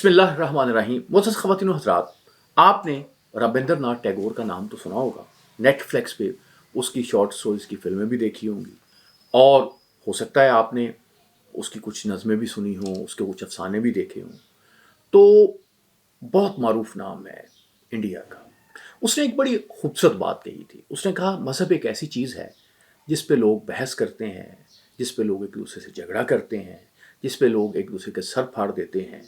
बिस्मिल्लाहिर्रहमानिर्रहीम। मोअज़्ज़ज़ ख़वातीन व हज़रात, आपने रविंद्र नाथ टैगोर का नाम तो सुना होगा। नेटफ्लिक्स पे उसकी शॉर्ट स्टोरीज़ की फ़िल्में भी देखी होंगी और हो सकता है आपने उसकी कुछ नज़में भी सुनी हों, उसके कुछ अफ़साने भी देखे हों। तो बहुत मारूफ नाम है इंडिया का। उसने एक बड़ी खूबसूरत बात कही थी। उसने कहा मज़हब एक ऐसी चीज़ है जिस पे लोग बहस करते हैं, जिस पे लोग एक दूसरे से झगड़ा करते हैं, जिस पे लोग एक दूसरे के सर फाड़ देते हैं,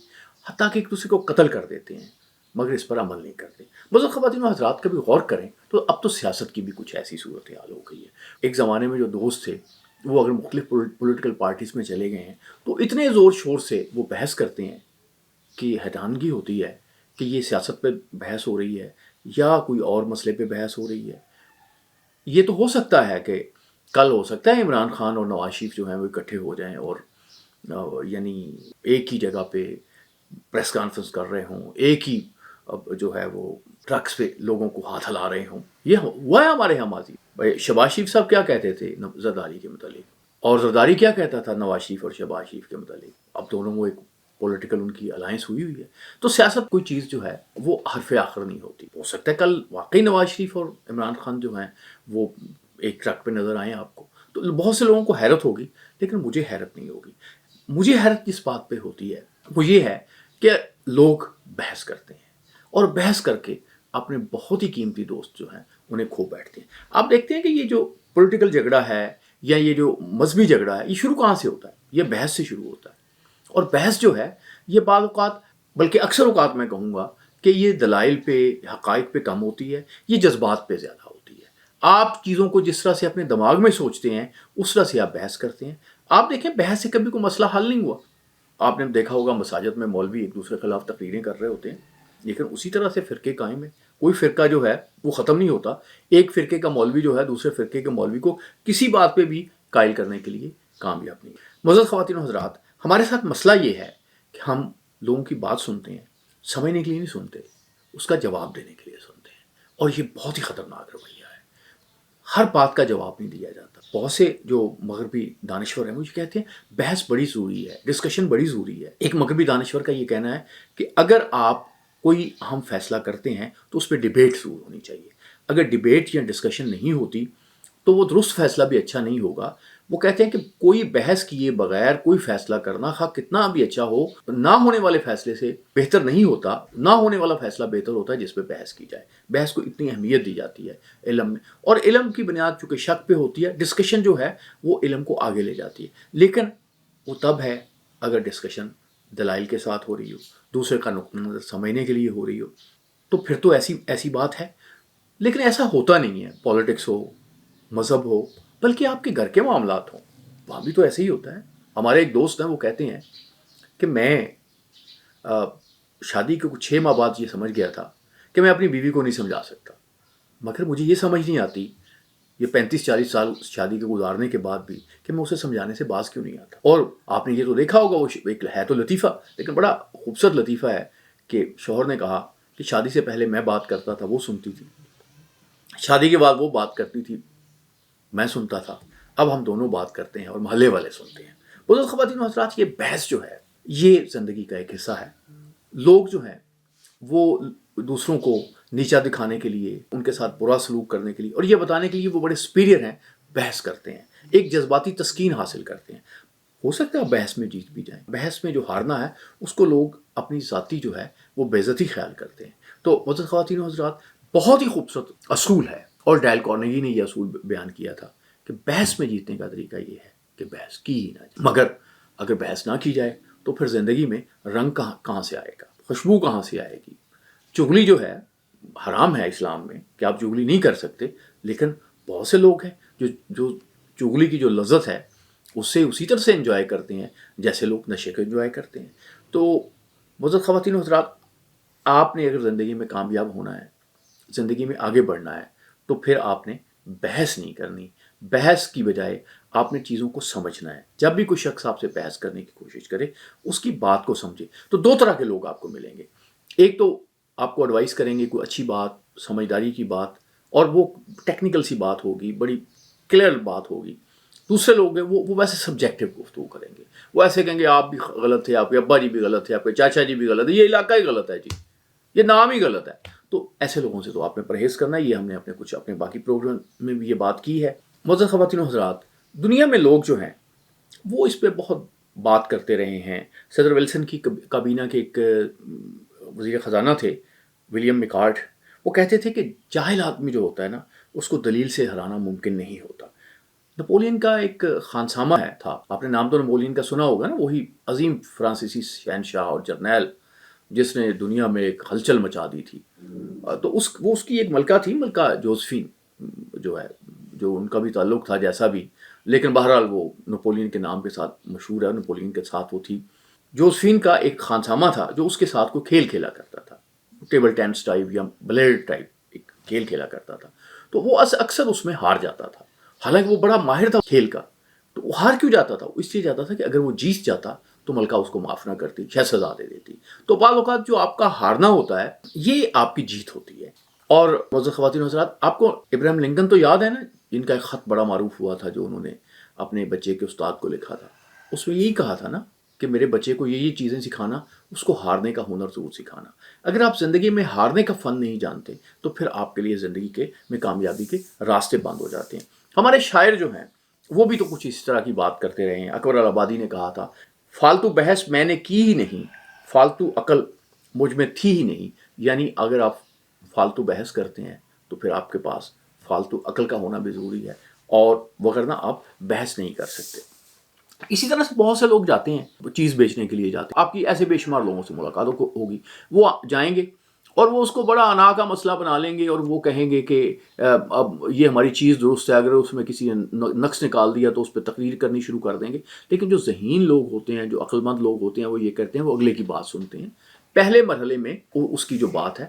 हत्ता कि एक दूसरे को कत्ल कर देते हैं, मगर इस पर अमल नहीं करते। बुज़ुर्ग ख़वातीन व हज़रात, कभी गौर करें तो अब तो सियासत की भी कुछ ऐसी सूरत हाल हो गई है। एक ज़माने में जो दोस्त थे वो अगर मुख्तलिफ पॉलिटिकल पार्टीज़ में चले गए हैं तो इतने ज़ोर शोर से वो बहस करते हैं कि हैरानगी होती है कि ये सियासत पे बहस हो रही है या कोई और मसले पे बहस हो रही है। ये तो हो सकता है कि कल हो सकता है इमरान खान और नवाज शरीफ जो हैं वो इकट्ठे हो जाएं और यानी एक ही जगह पे प्रेस कॉन्फ्रेंस कर रहे हों, एक ही जो है वो ट्रक्स पे लोगों को हाथ हिला रहे हों। ये हुआ है हमारे यहाँ माजी। भाई शहबाज शरीफ साहब क्या कहते थे जरदारी के मुतालिक, और जरदारी क्या कहता था नवाज शरीफ और शहबाज शरीफ के मुतालिक। अब दोनों वो एक पॉलिटिकल उनकी अलायंस हुई हुई है। तो सियासत कोई चीज़ जो है वो हरफ आखिर नहीं होती। हो सकता है कल वाकई नवाज शरीफ और इमरान खान जो हैं वो एक ट्रक पे नज़र आए आपको, तो बहुत से लोगों को हैरत होगी, लेकिन मुझे हैरत नहीं होगी। मुझे हैरत किस बात पे होती है, वो ये है कि लोग बहस करते हैं और बहस करके अपने बहुत ही कीमती दोस्त जो हैं उन्हें खो बैठते हैं। आप देखते हैं कि ये जो पॉलिटिकल झगड़ा है या ये जो मजहबी झगड़ा है, ये शुरू कहाँ से होता है? ये बहस से शुरू होता है। और बहस जो है ये बाज़ औक़ात, बल्कि अक्सर औक़ात मैं कहूँगा कि ये दलाइल पे, हक़ाइक़ पे कम होती है, ये जज्बात पे ज़्यादा होती है। आप चीज़ों को जिस तरह से अपने दिमाग में सोचते हैं उस तरह से आप बहस करते हैं। आप देखें बहस से कभी कोई मसला हल नहीं हुआ। आपने देखा होगा मसाजिद में मौलवी एक दूसरे के खिलाफ तकरीरें कर रहे होते हैं, लेकिन उसी तरह से फ़िरके कायम है। कोई फ़िरका जो है वो ख़त्म नहीं होता। एक फ़िरके का मौलवी जो है दूसरे फ़िरके के मौलवी को किसी बात पे भी कायल करने के लिए कामयाब नहीं। मुअज़्ज़ज़ ख़वातीन व हज़रात, हमारे साथ मसला ये है कि हम लोगों की बात सुनते हैं, समझने के लिए नहीं सुनते, उसका जवाब देने के लिए सुनते हैं, और ये बहुत ही ख़तरनाक रवैया है। हर बात का जवाब नहीं दिया जाता। बहुत से जो मगरबी दानिश्वर हैं मुझे कहते हैं बहस बड़ी ज़रूरी है, डिस्कशन बड़ी ज़रूरी है। एक मगरबी दानिश्वर का ये कहना है कि अगर आप कोई अहम फैसला करते हैं तो उस पर डिबेट ज़रूर होनी चाहिए। अगर डिबेट या डिस्कशन नहीं होती तो वो दुरुस्त फैसला भी अच्छा नहीं होगा। वो कहते हैं कि कोई बहस किए बगैर कोई फैसला करना खा कितना भी अच्छा हो, ना होने वाले फैसले से बेहतर नहीं होता। ना होने वाला फैसला बेहतर होता है जिस पे बहस की जाए। बहस को इतनी अहमियत दी जाती है इल्म में, और इल्म की बुनियाद चूँकि शक पे होती है, डिस्कशन जो है वो इल्म को आगे ले जाती है। लेकिन वो तब है अगर डिस्कशन दलाइल के साथ हो रही हो, दूसरे का नुक्ता नज़र समझने के लिए हो रही हो, तो फिर तो ऐसी बात है। लेकिन ऐसा होता नहीं है। पॉलिटिक्स हो, मज़हब हो, बल्कि आपके घर के मामलात हों, वहाँ भी तो ऐसे ही होता है। हमारे एक दोस्त हैं, वो कहते हैं कि मैं शादी के कुछ 6 माह बाद ये समझ गया था कि मैं अपनी बीवी को नहीं समझा सकता। मगर मुझे ये समझ नहीं आती, ये 35-40 साल शादी के गुजारने के बाद भी, कि मैं उसे समझाने से बाज क्यों नहीं आता। और आपने ये तो देखा होगा, वो एक है तो लतीफ़ा, लेकिन बड़ा खूबसूरत लतीफ़ा है कि शौहर ने कहा कि शादी से पहले मैं बात करता था, वो सुनती थी, शादी के बाद वो बात करती थी, मैं सुनता था, अब हम दोनों बात करते हैं और मोहल्ले वाले सुनते हैं। बुज़ुर्ग ख़वातीन व हज़रात, ये बहस जो है ये ज़िंदगी का एक हिस्सा है। लोग जो हैं वो दूसरों को नीचा दिखाने के लिए, उनके साथ बुरा सलूक करने के लिए और ये बताने के लिए वो बड़े सुपीरियर हैं, बहस करते हैं, एक जज्बाती तस्कीन हासिल करते हैं। हो सकता है बहस में जीत भी जाएं। बहस में जो हारना है उसको लोग अपनी ज़ाती जो है वो बेइज्जती ख्याल करते हैं। तो मुअज़्ज़ज़ ख़वातीन व हज़रात, बहुत ही खूबसूरत असूल है और डेल कार्नेगी ने यह असूल बयान किया था कि बहस में जीतने का तरीका ये है कि बहस की ही ना जाए। मगर अगर बहस ना की जाए तो फिर ज़िंदगी में रंग कहाँ से आएगा, खुशबू कहाँ से आएगी। चुगली जो है हराम है इस्लाम में कि आप चुगली नहीं कर सकते, लेकिन बहुत से लोग हैं जो चुगली की जो लज़्ज़त है उससे उसी तरह से एंजॉय करते हैं जैसे लोग नशे को एंजॉय करते हैं। तो मुअज़्ज़ज़ ख़वातीन व हज़रात, आपने अगर ज़िंदगी में कामयाब होना है, ज़िंदगी में आगे बढ़ना है, तो फिर आपने बहस नहीं करनी। बहस की बजाय आपने चीज़ों को समझना है। जब भी कोई शख्स आपसे बहस करने की कोशिश करे, उसकी बात को समझे। तो 2 तरह के लोग आपको मिलेंगे। एक तो आपको एडवाइस करेंगे कोई अच्छी बात, समझदारी की बात, और वो टेक्निकल सी बात होगी, बड़ी क्लियर बात होगी। دوسرے لوگ ہیں وہ ویسے سبجیکٹو گفتگو کریں گے، وہ ایسے کہیں گے آپ بھی غلط تھے، آپ کے ابا جی بھی غلط تھے، آپ کے چاچا جی بھی غلط ہے، یہ علاقہ ہی غلط ہے جی، یہ نام ہی غلط ہے۔ تو ایسے لوگوں سے تو آپ نے پرہیز کرنا ہے، یہ ہم نے اپنے باقی پروگرام میں بھی یہ بات کی ہے۔ معزز خواتین و حضرات، دنیا میں لوگ جو ہیں وہ اس پہ بہت بات کرتے رہے ہیں۔ صدر ولسن کی کابینہ کے ایک وزیر خزانہ تھے، ولیم میکارٹ، وہ کہتے تھے کہ جاہل آدمی جو ہوتا ہے نا اس کو دلیل سے ہرانا ممکن نہیں ہوتا۔ نپولین کا ایک خانسامہ تھا، آپ نے نام تو نپولین کا سنا ہوگا نا، وہی عظیم فرانسیسی شہنشاہ اور جرنیل جس نے دنیا میں ایک ہلچل مچا دی تھی۔ تو وہ اس کی ایک ملکہ تھی، ملکہ جوزفین جو ہے، جو ان کا بھی تعلق تھا جیسا بھی، لیکن بہرحال وہ نپولین کے نام کے ساتھ مشہور ہے، نپولین کے ساتھ وہ تھی۔ جوزفین کا ایک خانسامہ تھا جو اس کے ساتھ کوئی کھیل کھیلا کرتا تھا، ٹیبل ٹینس ٹائپ یا بلیڈ ٹائپ ایک کھیل کھیلا کرتا تھا، تو وہ اکثر اس میں ہار جاتا تھا، حالانکہ وہ بڑا ماہر تھا کھیل کا۔ تو وہ ہار کیوں جاتا تھا؟ وہ اس لیے جاتا تھا کہ اگر وہ جیت جاتا تو ملکہ اس کو معاف نہ کرتی، شہ سزا دے دیتی۔ تو بعض اوقات جو آپ کا ہارنا ہوتا ہے یہ آپ کی جیت ہوتی ہے۔ اور معزز خواتین و حضرات، آپ کو ابراہیم لنکن تو یاد ہے نا، جن کا ایک خط بڑا معروف ہوا تھا جو انہوں نے اپنے بچے کے استاد کو لکھا تھا، اس میں یہی کہا تھا نا کہ میرے بچے کو یہ چیزیں سکھانا، اس کو ہارنے کا ہنر ضرور سکھانا۔ اگر آپ زندگی میں ہارنے کا فن نہیں جانتے تو پھر آپ کے لیے زندگی میں کامیابی کے راستے بند ہو جاتے ہیں۔ ہمارے شاعر جو ہیں وہ بھی تو کچھ اس طرح کی بات کرتے رہے ہیں۔ اکبر الآبادی نے کہا تھا، فالتو بحث میں نے کی ہی نہیں، فالتو عقل مجھ میں تھی ہی نہیں۔ یعنی اگر آپ فالتو بحث کرتے ہیں تو پھر آپ کے پاس فالتو عقل کا ہونا بھی ضروری ہے، اور وگرنہ آپ بحث نہیں کر سکتے۔ اسی طرح سے بہت سے لوگ جاتے ہیں چیز بیچنے کے لیے جاتے ہیں، آپ کی ایسے بے شمار لوگوں سے ملاقات ہوگی، وہ جائیں گے اور وہ اس کو بڑا انا کا مسئلہ بنا لیں گے، اور وہ کہیں گے کہ اب یہ ہماری چیز درست ہے، اگر اس میں کسی نے نقص نکال دیا تو اس پہ تقریر کرنی شروع کر دیں گے۔ لیکن جو ذہین لوگ ہوتے ہیں، جو عقل مند لوگ ہوتے ہیں، وہ یہ کرتے ہیں، وہ اگلے کی بات سنتے ہیں، پہلے مرحلے میں اس کی جو بات ہے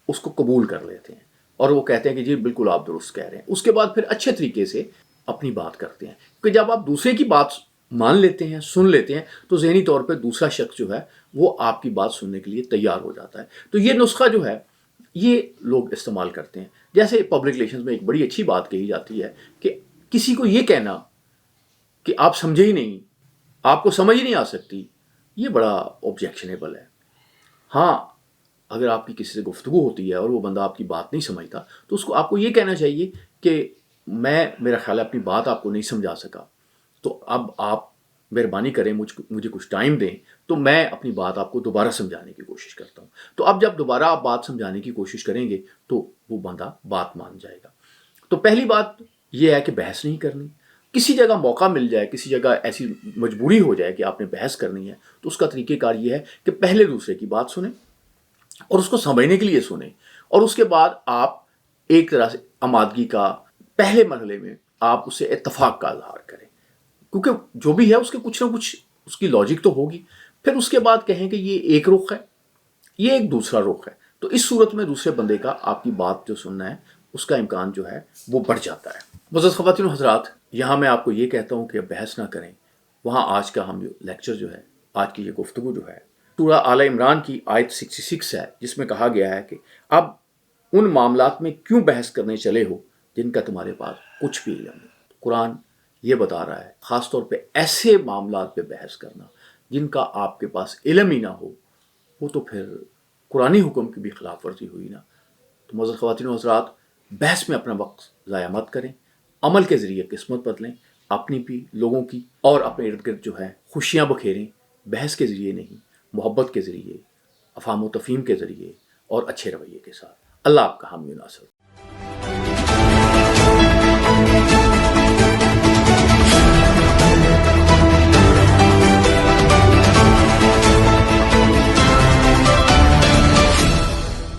اس کو قبول کر لیتے ہیں، اور وہ کہتے ہیں کہ جی بالکل آپ درست کہہ رہے ہیں۔ اس کے بعد پھر اچھے طریقے سے اپنی بات کرتے ہیں، کہ جب آپ دوسرے کی بات مان لیتے ہیں، سن لیتے ہیں، تو ذہنی طور پہ دوسرا شخص جو ہے وہ آپ کی بات سننے کے لیے تیار ہو جاتا ہے۔ تو یہ نسخہ جو ہے یہ لوگ استعمال کرتے ہیں۔ جیسے پبلک ریلیشنز میں ایک بڑی اچھی بات کہی جاتی ہے کہ کسی کو یہ کہنا کہ آپ سمجھے ہی نہیں، آپ کو سمجھ ہی نہیں آ سکتی، یہ بڑا آبجیکشنیبل ہے۔ ہاں، اگر آپ کی کسی سے گفتگو ہوتی ہے اور وہ بندہ آپ کی بات نہیں سمجھتا تو اس کو آپ کو یہ کہنا چاہیے کہ میرا خیال ہے اپنی بات آپ کو نہیں سمجھا سکا، تو اب آپ مہربانی کریں مجھے کچھ ٹائم دیں، تو میں اپنی بات آپ کو دوبارہ سمجھانے کی کوشش کرتا ہوں۔ تو اب جب دوبارہ آپ بات سمجھانے کی کوشش کریں گے تو وہ بندہ بات مان جائے گا۔ تو پہلی بات یہ ہے کہ بحث نہیں کرنی۔ کسی جگہ موقع مل جائے، کسی جگہ ایسی مجبوری ہو جائے کہ آپ نے بحث کرنی ہے، تو اس کا طریقہ کار یہ ہے کہ پہلے دوسرے کی بات سنیں اور اس کو سمجھنے کے لیے سنیں، اور اس کے بعد آپ ایک طرح سے آمادگی کا پہلے مرحلے میں آپ اس سے اتفاق کا اظہار کریں، کیونکہ جو بھی ہے اس کے کچھ نہ کچھ اس کی لاجک تو ہوگی۔ پھر اس کے بعد کہیں کہ یہ ایک رخ ہے، یہ ایک دوسرا رخ ہے، تو اس صورت میں دوسرے بندے کا آپ کی بات جو سننا ہے اس کا امکان جو ہے وہ بڑھ جاتا ہے۔ معزز خواتین و حضرات، یہاں میں آپ کو یہ کہتا ہوں کہ بحث نہ کریں۔ وہاں آج کا ہم لیکچر جو ہے، آج کی یہ گفتگو جو ہے، سورہ آل عمران کی آیت 66 ہے، جس میں کہا گیا ہے کہ اب ان معاملات میں کیوں بحث کرنے چلے ہو جن کا تمہارے پاس کچھ بھی علم نہیں۔ قرآن یہ بتا رہا ہے خاص طور پہ ایسے معاملات پہ بحث کرنا جن کا آپ کے پاس علم ہی نہ ہو، وہ تو پھر قرآنی حکم کی بھی خلاف ورزی ہوئی نا۔ تو معزز خواتین و حضرات، بحث میں اپنا وقت ضائع مت کریں، عمل کے ذریعے قسمت بدلیں، اپنی بھی، لوگوں کی، اور اپنے ارد گرد جو ہے خوشیاں بکھیریں، بحث کے ذریعے نہیں، محبت کے ذریعے، افہام و تفہیم کے ذریعے، اور اچھے رویے کے ساتھ۔ اللہ آپ کا حامی و ناصر۔